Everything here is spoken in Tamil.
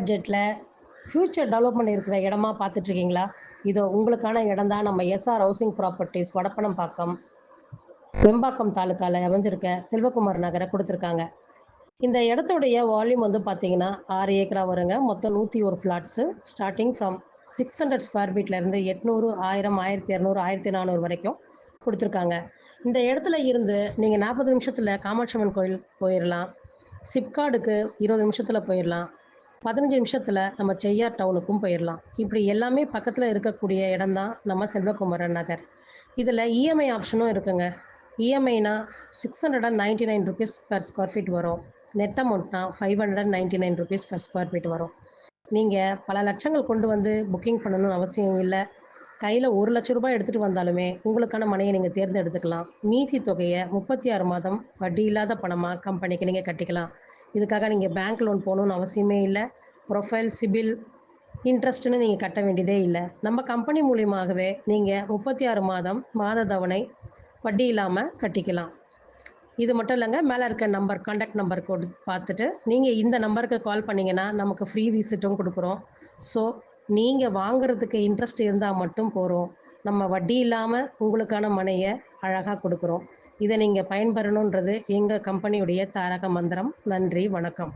பட்ஜெட்ல ஃபியூச்சர் டெவலப்மெண்ட் இருக்கிற இடமா பார்த்துட்ருக்கீங்களா? இதோ உங்களுக்கான இடம் தான் நம்ம SR housing properties Vadapanambakkam, Vembakkam தாலுக்கால அமைஞ்சிருக்க செல்வகுமார் நகர குடுத்துருக்காங்க. இந்த இடத்துடைய வால்யூம் வந்து பார்த்தீங்கன்னா, 6 ஏக்கரா வருங்க. மொத்தம் 101 ஃப்ளாட்ஸு. ஸ்டார்ட்டிங் ஃப்ரம் 600 ஸ்கொயர் ஃபீட்லேருந்து 800, 1000, 1200, 1400 வரைக்கும் குடுத்துருக்காங்க. இந்த இடத்துல இருந்து நீங்க 40 நிமிஷத்துல காமாட்சி அம்மன் கோயில் போயிரலாம். சிப்காடுக்கு 20 நிமிஷத்துல போயிரலாம். 15 நிமிஷத்துல நம்ம செய்யார் டவுனுக்கும் போயிரலாம். இப்படி எல்லாமே பக்கத்துல இருக்கக்கூடிய இடம் தான் நம்ம செல்வகுமரன் நகர். இதுல இஎம்ஐ ஆப்ஷனும் இருக்குங்க. இஎம்ஐனா ₹699 பெர் ஸ்கொயர் ஃபீட் வரும். நெட் அமௌண்ட்னா ₹599 பெர் ஸ்கொயர் ஃபீட் வரும். நீங்க பல லட்சங்கள் கொண்டு வந்து புக்கிங் பண்ணணும்னு அவசியம் இல்ல. கையில ₹1,00,000 எடுத்துட்டு வந்தாலுமே, உங்களுக்கான மனைய நீங்க தேர்ந்தெடுத்துக்கலாம். மீதி தொகைய 36 மாதம் வட்டி இல்லாத பணமா கம்பெனிக்கு நீங்க கட்டிக்கலாம். இதுக்காக நீங்க பேங்க் லோன் போணும்னு அவசியமே இல்ல. ப்ரொஃபைல், சிபில், இன்ட்ரெஸ்ட்ன்னு நீங்க கட்ட வேண்டியதே இல்ல. நம்ம கம்பெனி மூலியமாகவே நீங்க 36 மாதம் மாத தவணை வட்டி இல்லாம கட்டிக்கலாம். இது மட்டும் இல்லங்க, மேல இருக்க நம்பர் கான்டாக்ட் நம்பர் பார்த்துட்டு, நீங்க இந்த நம்பருக்கு கால் பண்ணீங்கன்னா, நமக்கு ஃப்ரீ விசிட்டும் குடுக்குறோம். ஸோ, நீங்க வாங்குறதுக்கு இன்ட்ரெஸ்ட் இருந்தா மட்டும் போதும். நம்ம வட்டி இல்லாம உங்களுக்கான மனைய அழகா குடுக்குறோம். இத நீங்க பயன்பெறணுன்றது எங்க கம்பெனியுடைய தாரக மந்திரம். நன்றி, வணக்கம்.